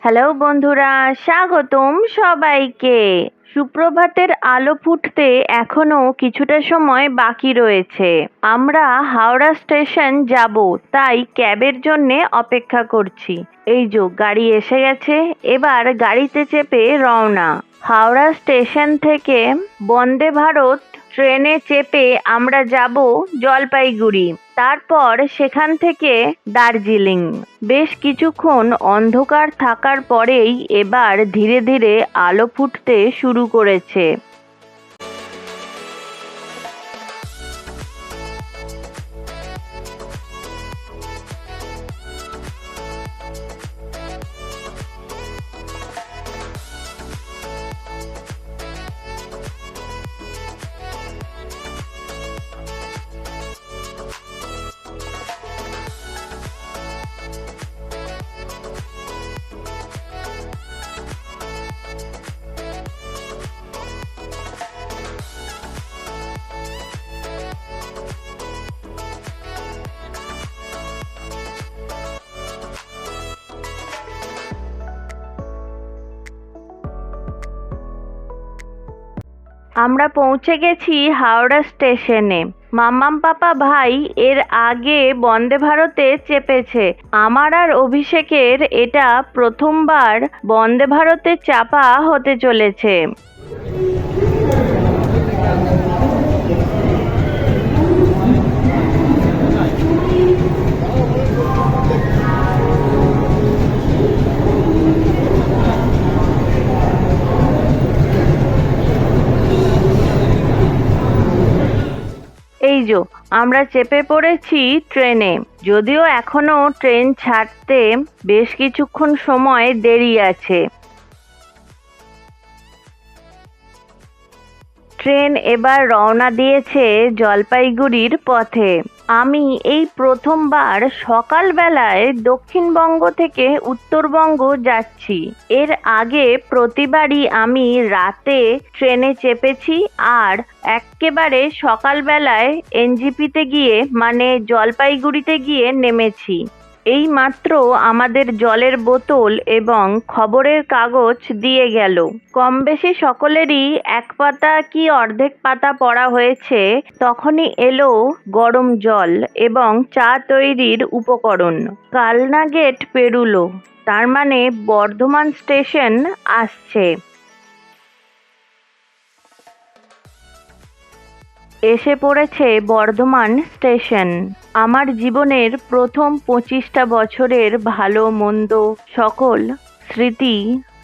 Hello বন্ধুরা, স্বাগতম সবাইকে। সুপ্রভাতের আলো ফুটতে এখনো কিছুটা সময় বাকি রয়েছে। আমরা হাওড়া স্টেশন যাব, তাই ক্যাবের জন্যে অপেক্ষা করছি। এই যে গাড়ি এসে গেছে, এবার গাড়িতে চেপে রওনা। হাওড়া স্টেশন থেকে বন্দে ভারত ট্রেনে চেপে আমরা যাব জলপাইগুড়ি, তারপর সেখান থেকে দার্জিলিং। বেশ কিছুক্ষণ অন্ধকার থাকার পরেই এবার ধীরে ধীরে আলো ফুটতে শুরু করেছে। আমরা পৌঁছে গেছি হাওড়া স্টেশনে। মাম্মাম পাপা ভাই এর আগে বন্দে ভারতে চেপেছে। আমার আর অভিষেকের এটা প্রথমবার বন্দে ভারতে চাপা হতে চলেছে। এই যে আমরা চেপে পড়েছি ট্রেনে। যদিও এখনো ট্রেন ছাড়তে বেশ কিছুক্ষণ সময় দেরি আছে। ট্রেন এবার রওনা দিয়েছে জলপাইগুড়ির পথে। আমি এই প্রথমবার সকালবেলায় দক্ষিণবঙ্গ থেকে উত্তরবঙ্গ যাচ্ছি। এর আগে প্রতিবারই আমি রাতে ট্রেনে চেপেছি আর এক্কেবারে সকালবেলায় এনজিপিতে গিয়ে মানে জলপাইগুড়িতে গিয়ে নেমেছি। এই মাত্র আমাদের জলের বোতল এবং খবরের কাগজ দিয়ে গেল। কম বেশি সকলেরই এক পাতা কি অর্ধেক পাতা পড়া হয়েছে। তখনই এলো গরম জল এবং চা তৈরির উপকরণ। কালনা গেট পেরুলো, তার মানে বর্ধমান স্টেশন আসছে। এসে পড়েছে বর্ধমান স্টেশন। আমার জীবনের প্রথম 25টা বছরের ভালো মন্দ সকল স্মৃতি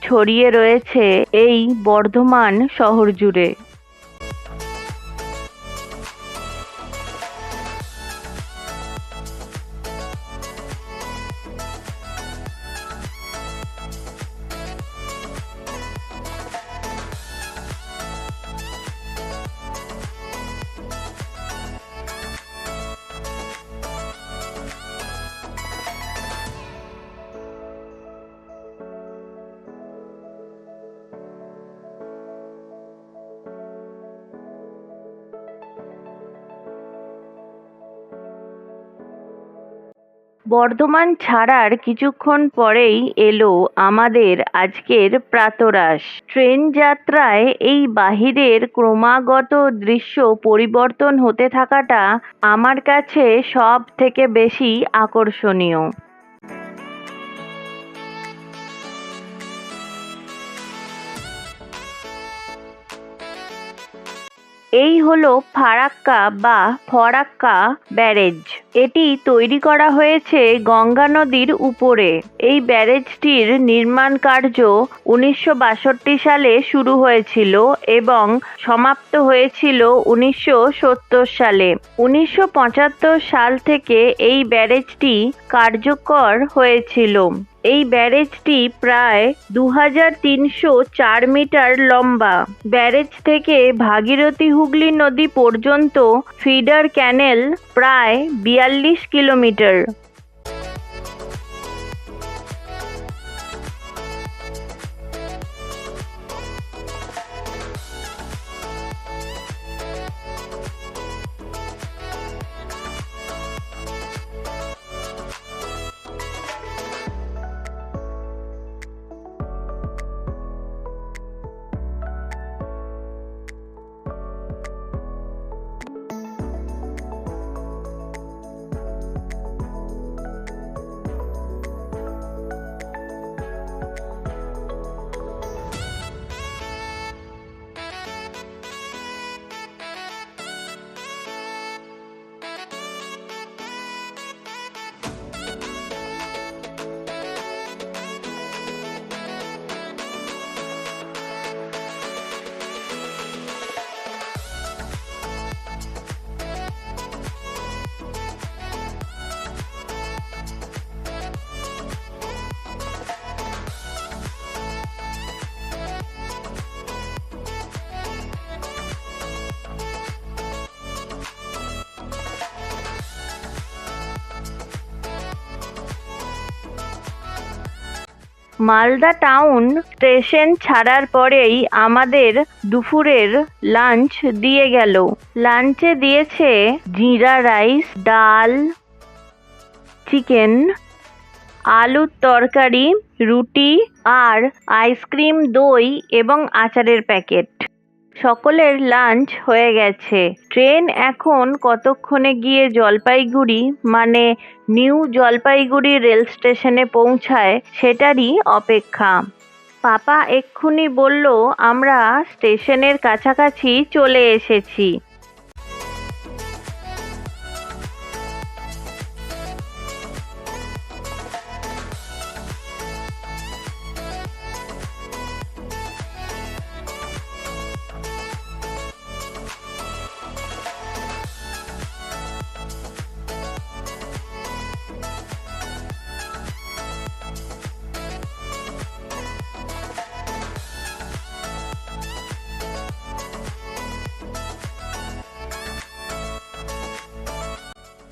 ছড়িয়ে রয়েছে এই বর্ধমান শহর জুড়ে। বর্ধমান ছাড়ার কিছুক্ষণ পরেই এলো আমাদের আজকের প্রাতরাশ। ট্রেন যাত্রায় এই বাহিরের ক্রমাগত দৃশ্য পরিবর্তন হতে থাকাটা আমার কাছে সব থেকে বেশি আকর্ষণীয়। এই হলো ফারাক্কা বা ফরাক্কা ব্যারেজ। এটি তৈরি করা হয়েছে গঙ্গা নদীর উপরে। এই ব্যারেজটির নির্মাণ কার্য 1962 সালে শুরু হয়েছিল এবং সমাপ্ত হয়েছিল 1970 সালে। 1975 সাল থেকে এই ব্যারেজটি কার্যকর হয়েছিল। এই ব্যারেজটি প্রায় 2304 মিটার লম্বা। ব্যারেজ থেকে ভাগীরথী হুগলি নদী পর্যন্ত ফিডার ক্যানেল প্রায় 42 কিলোমিটার। মালদা টাউন স্টেশন ছাড়ার পরেই আমাদের দুপুরের লাঞ্চ দিয়ে গেল। লাঞ্চে দিয়েছে জিরা রাইস, ডাল, চিকেন, আলুর তরকারি, রুটি আর আইসক্রিম, দই এবং আচারের প্যাকেট। সকলের লাঞ্চ হয়ে গেছে। ট্রেন এখন কতক্ষণে গিয়ে জলপাইগুড়ি মানে নিউ জলপাইগুড়ি রেল স্টেশনে পৌঁছায় সেটারই অপেক্ষা। পাপা এক্ষুনি বলল আমরা স্টেশনের কাছাকাছি চলে এসেছি।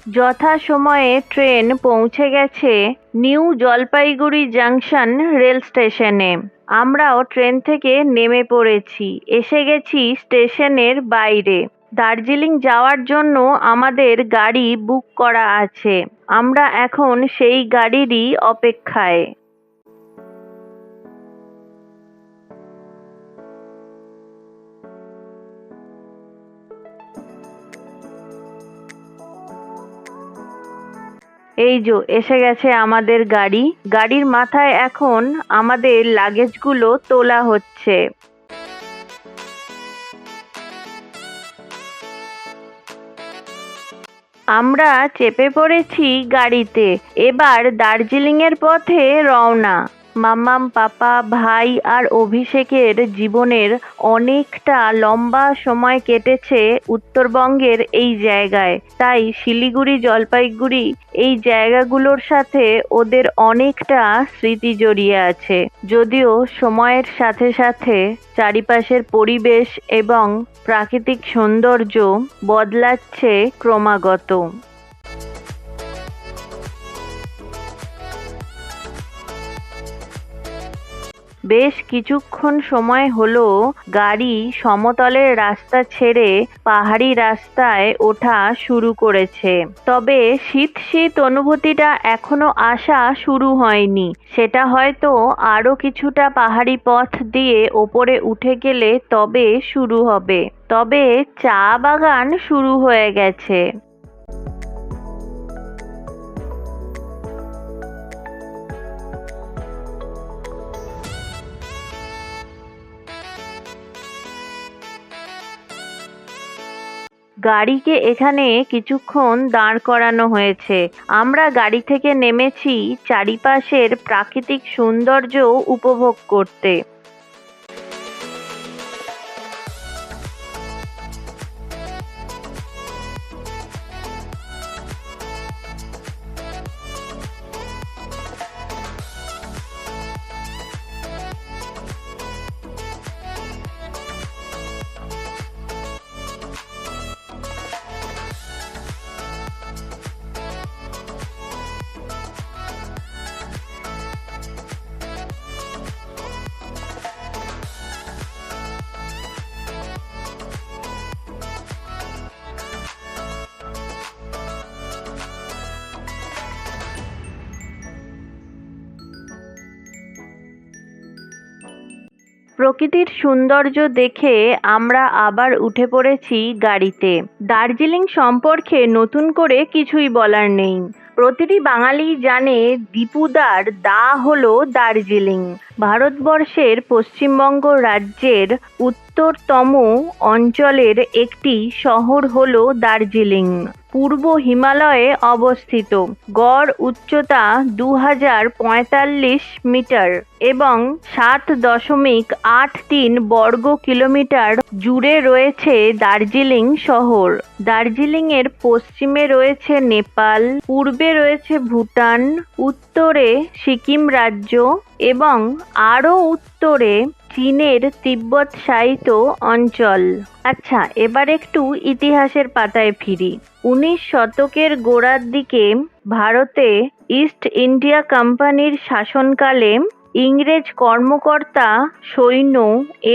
যথাসময়ে ট্রেন পৌঁছে গেছে নিউ জলপাইগুড়ি জাংশন রেল স্টেশনে। আমরাও ট্রেন থেকে নেমে পড়েছি, এসে গেছি স্টেশনের বাইরে। দার্জিলিং যাওয়ার জন্য আমাদের গাড়ি বুক করা আছে। আমরা এখন সেই গাড়িরই অপেক্ষায়। এই যে এসে গেছে আমাদের গাড়ি। গাড়ির মাথায় এখন আমাদের লাগেজগুলো তোলা হচ্ছে। আমরা চেপে পড়েছি গাড়িতে। এবার দার্জিলিং এর পথে রওনা। মাম্মাম, পাপা, ভাই আর অভিষেকের জীবনের অনেকটা লম্বা সময় কেটেছে উত্তরবঙ্গের এই জায়গায়। তাই শিলিগুড়ি, জলপাইগুড়ি এই জায়গাগুলোর সাথে ওদের অনেকটা স্মৃতি জড়িয়ে আছে। যদিও সময়ের সাথে সাথে চারিপাশের পরিবেশ এবং প্রাকৃতিক সৌন্দর্য বদলাচ্ছে ক্রমাগত। বেশ কিছুক্ষণ সময় হলো গাড়ি সমতলের রাস্তা ছেড়ে পাহাড়ি রাস্তায় ওঠা শুরু করেছে। তবে শীত শীত অনুভূতিটা এখনো আসা শুরু হয়নি। সেটা হয়তো আরো কিছুটা পাহাড়ি পথ দিয়ে ওপরে উঠে গেলে তবে শুরু হবে। তবে চা বাগান শুরু হয়ে গেছে। গাড়িকে এখানে কিছুক্ষণ দাঁড় করানো হয়েছে। আমরা গাড়ি থেকে নেমেছি চারিপাশের প্রাকৃতিক সৌন্দর্য উপভোগ করতে। প্রকৃতির সৌন্দর্য দেখে আমরা আবার উঠে পড়েছি গাড়িতে। দার্জিলিং সম্পর্কে নতুন করে কিছুই বলার নেই। প্রতিটি বাঙালি জানে দীপুদার দা হলো দার্জিলিং। ভারতবর্ষের পশ্চিমবঙ্গ রাজ্যের উত্তরতম অঞ্চলের একটি শহর হলো দার্জিলিং। পূর্ব হিমালয়ে অবস্থিত। গড় উচ্চতা 2045 মিটার এবং 7.83 বর্গ কিলোমিটার জুড়ে রয়েছে দার্জিলিং শহর। দার্জিলিং এর পশ্চিমে রয়েছে নেপাল, পূর্বে রয়েছে ভুটান, উত্তরে সিকিম রাজ্য এবং আরও উত্তরে চীনের তিব্বত শাসিত অঞ্চল। আচ্ছা, এবার একটু ইতিহাসের পাতায় ফিরি। 19 শতকের গোড়ার দিকে ভারতে ইস্ট ইন্ডিয়া কোম্পানির শাসনকালে ইংরেজ কর্মকর্তা, সৈন্য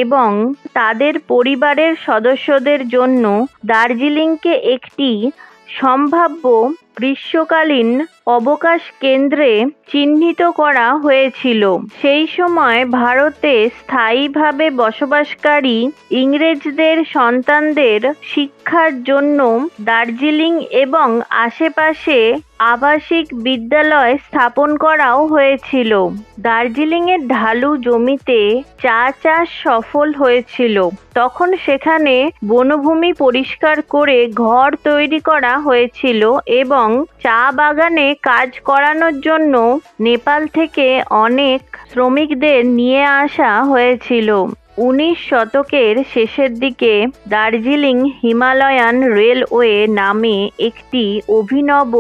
এবং তাদের পরিবারের সদস্যদের জন্য দার্জিলিংকে একটি সম্ভাব্য গ্রীষ্মকালীন অবকাশ কেন্দ্রে চিহ্নিত করা হয়েছিল। সেই সময় ভারতে স্থায়ীভাবে বসবাসকারী ইংরেজদের সন্তানদের শিক্ষার জন্য দার্জিলিং এবং আশেপাশে আবাসিক বিদ্যালয় স্থাপন করাও হয়েছিল। দার্জিলিংয়ের ঢালু জমিতে চা চাষ সফল হয়েছিল। তখন সেখানে বনভূমি পরিষ্কার করে ঘর তৈরি করা হয়েছিল এবং চা বাগানে কাজ করানোর জন্য নেপাল থেকে অনেক শ্রমিকদের নিয়ে আসা হয়েছিল। 19 শতকের শেষের দিকে দার্জিলিং হিমালয়ান রেলওয়ে নামে একটি অভিনব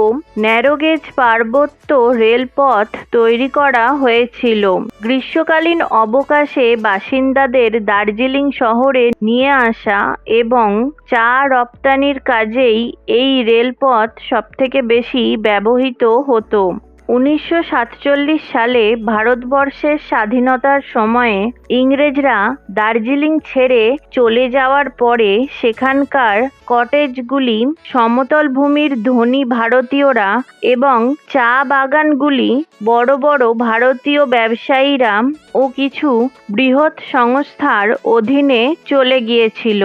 ন্যারোগেজ পার্বত্য রেলপথ তৈরি করা হয়েছিল। গ্রীষ্মকালীন অবকাশে বাসিন্দাদের দার্জিলিং শহরে নিয়ে আসা এবং চা রপ্তানির কাজেই এই রেলপথ সবথেকে বেশি ব্যবহৃত হতো। 1947 সালে ভারতবর্ষের স্বাধীনতার সময়ে ইংরেজরা দার্জিলিং ছেড়ে চলে যাওয়ার পরে সেখানকার কটেজগুলি সমতল ভূমির ধনী ভারতীয়রা এবং চা বাগানগুলি বড় বড় ভারতীয় ব্যবসায়ীরা ও কিছু বৃহৎ সংস্থার অধীনে চলে গিয়েছিল।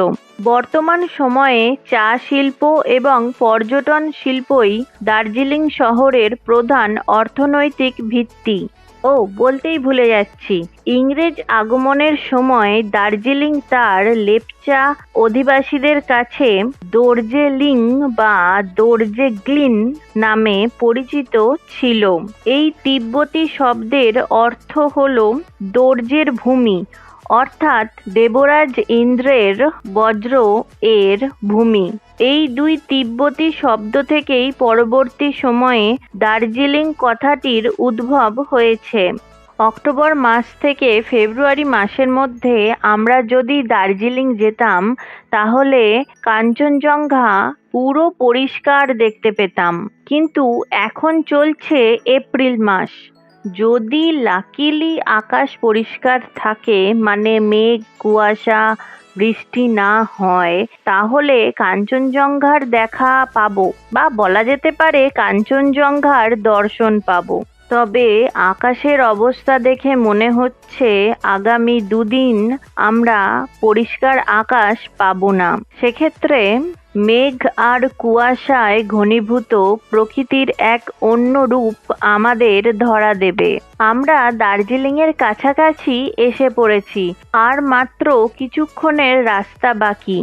বর্তমান সময়ে চা শিল্প এবং পর্যটন শিল্পই দার্জিলিং শহরের প্রধান অর্থনৈতিক ভিত্তি। বলতেই ভুলে যাচ্ছি, ইংরেজ আগমনের সময় দার্জিলিং তার লেপচা অধিবাসীদের কাছে দর্জেলিং বা দর্জেগ্লিন নামে পরিচিত ছিল। এই তিব্বতী শব্দের অর্থ হল দর্জের ভূমি, অর্থাৎ দেবরাজ ইন্দ্রের বজ্র এর ভূমি। এই দুই তিব্বতী শব্দ থেকেই পরবর্তী সময়ে দার্জিলিং কথাটির উদ্ভব হয়েছে। অক্টোবর মাস থেকে ফেব্রুয়ারি মাসের মধ্যে আমরা যদি দার্জিলিং যেতাম তাহলে কাঞ্চনজঙ্ঘা পুরো পরিষ্কার দেখতে পেতাম। কিন্তু এখন চলছে এপ্রিল মাস। যদি লাকিলি আকাশ পরিষ্কার থাকে, মানে মেঘ কুয়াশা বৃষ্টি না হয়, তাহলে কাঞ্চনজঙ্ঘার দেখা পাবো, বা বলা যেতে পারে কাঞ্চনজঙ্ঘার দর্শন পাবো। তবে আকাশের অবস্থা দেখে মনে হচ্ছে আগামী 2 দিন আমরা পরিষ্কার আকাশ পাবো না। সেক্ষেত্রে মেঘ আর কুয়াশায় ঘনীভূত প্রকৃতির এক অন্য রূপ আমাদের ধরা দেবে। আমরা দার্জিলিংয়ের কাছাকাছি এসে পড়েছি, আর মাত্র কিছুক্ষণের রাস্তা বাকি।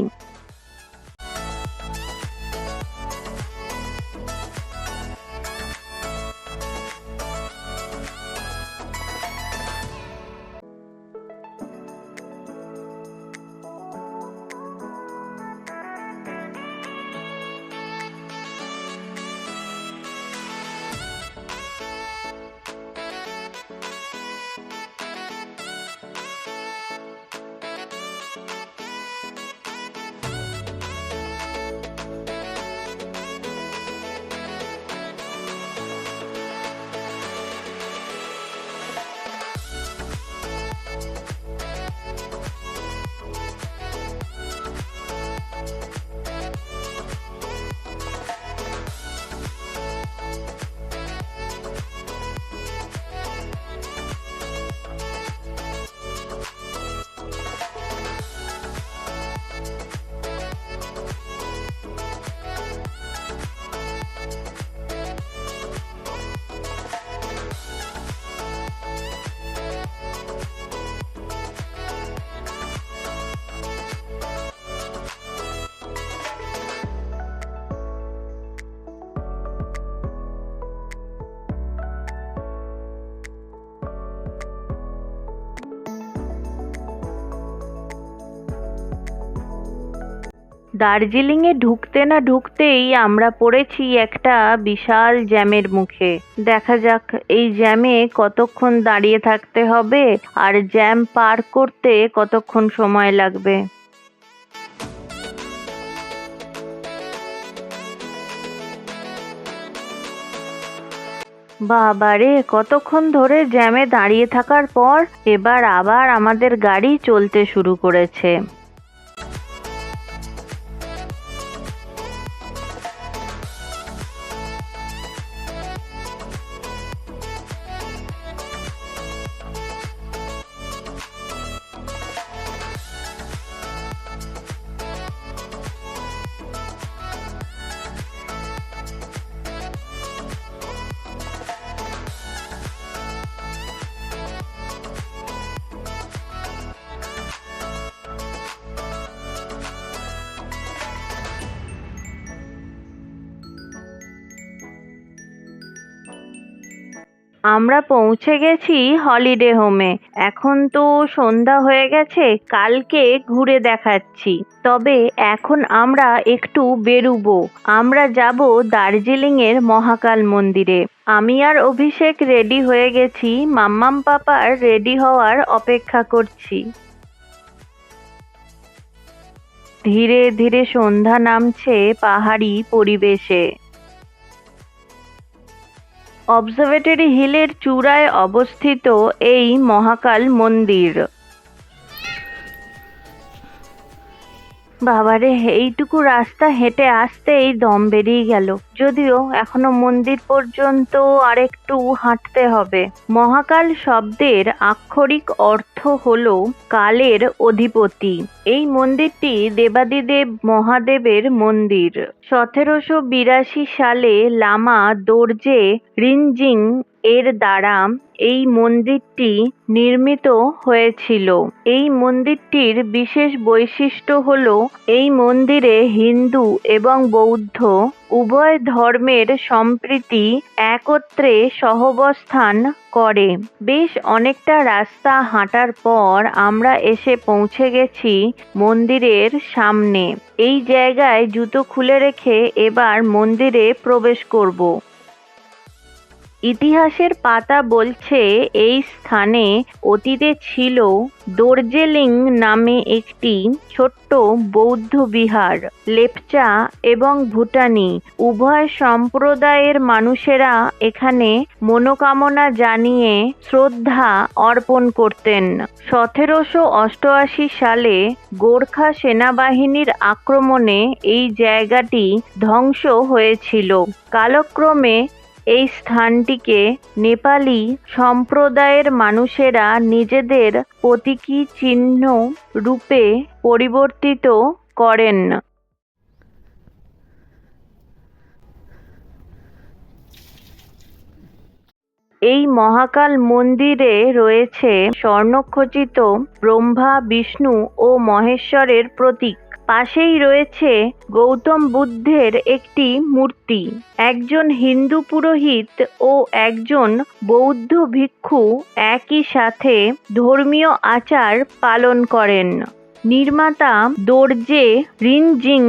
দার্জিলিংয়ে ঢুকতে না ঢুকতেই আমরা পড়েছি একটা বিশাল জ্যামের মুখে। দেখা যাক এই জ্যামে কতক্ষণ দাঁড়িয়ে থাকতে হবে আর জ্যাম পার করতে কতক্ষণ সময় লাগবে। বাবারে, কতক্ষণ ধরে জ্যামে দাঁড়িয়ে থাকার পর এবার আবার আমাদের গাড়ি চলতে শুরু করেছে। আমরা পৌঁছে গেছি হলিডে হোমে। এখন তো সন্ধ্যা হয়ে গেছে, কালকে ঘুরে দেখাচ্ছি। তবে এখন আমরা একটু বেরুবো। আমরা যাব দার্জিলিং এর মহাকাল মন্দিরে। আমি আর অভিষেক রেডি হয়ে গেছি, মাম্মাম পাপার রেডি হওয়ার অপেক্ষা করছি। ধীরে ধীরে সন্ধ্যা নামছে পাহাড়ি পরিবেশে। অবজারভেটরি হিলের চূড়ায় অবস্থিত এই মহাকাল মন্দির। বাবারে, এইটুকু রাস্তা হেঁটে আসতেই দম বেরিয়ে গেল। যদিও এখনো মন্দির পর্যন্ত আরেকটু হাঁটতে হবে। মহাকাল শব্দের আক্ষরিক অর্থ হলো কালের অধিপতি। এই মন্দিরটি দেবাদিদেব মহাদেবের মন্দির। 1782 সালে লামা দোরজে রিনজিং এর দ্বারা এই মন্দিরটি নির্মিত হয়েছিল। এই মন্দিরটির বিশেষ বৈশিষ্ট্য হলো এই মন্দিরে হিন্দু এবং বৌদ্ধ উভয় ধর্মের সম্প্রীতি একত্রে সহাবস্থান করে। বেশ অনেকটা রাস্তা হাঁটার পর আমরা এসে পৌঁছে গেছি মন্দিরের সামনে। এই জায়গায় জুতো খুলে রেখে এবার মন্দিরে প্রবেশ করব। ইতিহাসের পাতা বলছে এই স্থানে অতীতে ছিল দর্জিলিং নামে একটি ছোট্ট বৌদ্ধ বিহার। লেপচা এবং ভুটানি উভয় সম্প্রদায়ের মানুষেরা এখানে মনোকামনা জানিয়ে শ্রদ্ধা অর্পণ করতেন। 1788 সালে গোর্খা সেনাবাহিনীর আক্রমণে এই জায়গাটি ধ্বংস হয়েছিল। কালক্রমে এই স্থানটিকে নেপালি সম্প্রদায়ের মানুষেরা নিজেদের প্রতীকী চিহ্ন রূপে পরিবর্তিত করেন। এই মহাকাল মন্দিরে রয়েছে স্বর্ণখচিত ব্রহ্মা, বিষ্ণু ও মহেশ্বরের প্রতীক। পাশেই রয়েছে গৌতম বুদ্ধের একটি মূর্তি। একজন হিন্দু পুরোহিত ও একজন বৌদ্ধ ভিক্ষু একই সাথে ধর্মীয় আচার পালন করেন। নির্মাতা দোরজে রিনজিং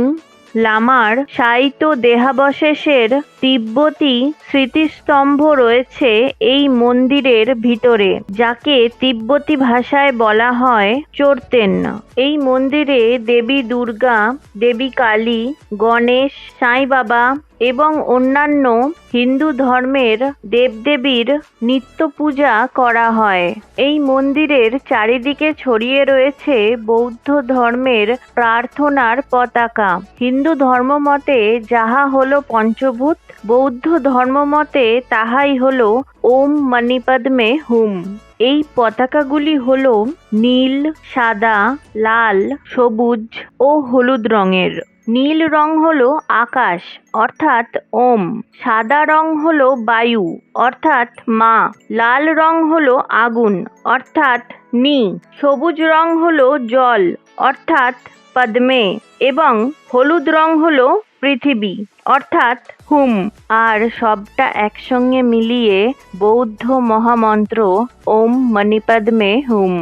লামার শায়িত দেহাবশেষের তিব্বতী স্মৃতিস্তম্ভ রয়েছে এই মন্দিরের ভিতরে, যাকে তিব্বতী ভাষায় বলা হয় চোরতেন। এই মন্দিরে দেবী দুর্গা, দেবী কালী, গণেশ, সাই বাবা এবং অন্যান্য হিন্দু ধর্মের দেবদেবীর নিত্য পূজা করা হয়। এই মন্দিরের চারিদিকে ছড়িয়ে রয়েছে বৌদ্ধ ধর্মের প্রার্থনার পতাকা। হিন্দু ধর্মমতে যাহা হলো পঞ্চভূত, বৌদ্ধ ধর্মমতে তাহাই হলো ওম মণি পদ্মে হুম। এই পতাকাগুলি হলো নীল, সাদা, লাল, সবুজ ও হলুদ রঙের। নীল রং হলো আকাশ অর্থাৎ ওম, সাদা রং হলো বায়ু অর্থাৎ মা, লাল রং হলো আগুন অর্থাৎ নি, সবুজ রং হলো জল অর্থাৎ পদ্মে এবং হলুদ রং হলো পৃথিবী অর্থাৎ হুম। আর সবটা একসঙ্গে মিলিয়ে বৌদ্ধ মহামন্ত্র ওম মণি পদ্মে হুম।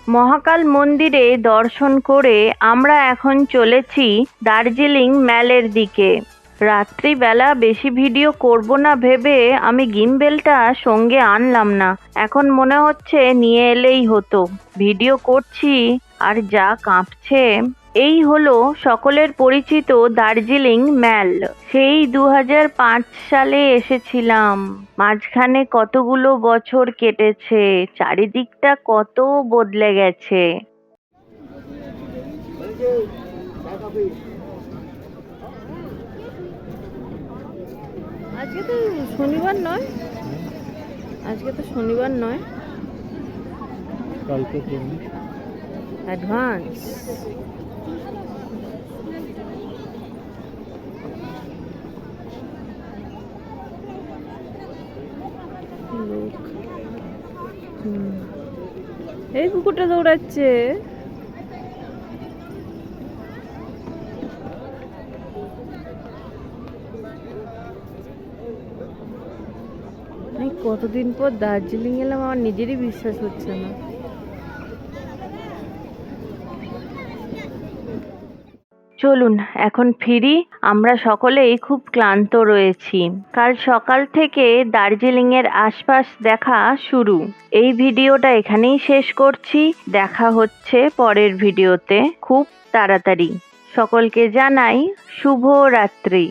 মহাকাল মন্দিরে দর্শন করে আমরা এখন চলেছি দার্জিলিং ম্যালের দিকে। রাত্রিবেলা বেশি ভিডিও করব না ভেবে আমি গিম্বেলটা সঙ্গে আনলাম না। এখন মনে হচ্ছে নিয়ে এলেই হতো। ভিডিও করছি আর যা কাঁপছে। এই হলো সকলের পরিচিত দার্জিলিং ম্যাল। সেই 2005 সালে এসেছিলাম। মাঝখানে কতগুলো বছর কেটেছে, চারিদিকটা কত বদলে গেছে। আজকে তো শনিবার নয়, কালকে অ্যাডভান্স। এই কুকুরটা দৌড়াচ্ছে। আমি কতদিন পর দার্জিলিং এলাম, আমার নিজেরই বিশ্বাস হচ্ছে না। চলুন এখন ফিরি। আমরা সকলেই খুব ক্লান্ত রয়েছি। কাল সকাল থেকে দার্জিলিং এর আশপাশ দেখা শুরু। এই ভিডিওটা এখানেই শেষ করছি। দেখা হচ্ছে পরের ভিডিওতে খুব তাড়াতাড়ি। সকলকে জানাই শুভ রাত্রি।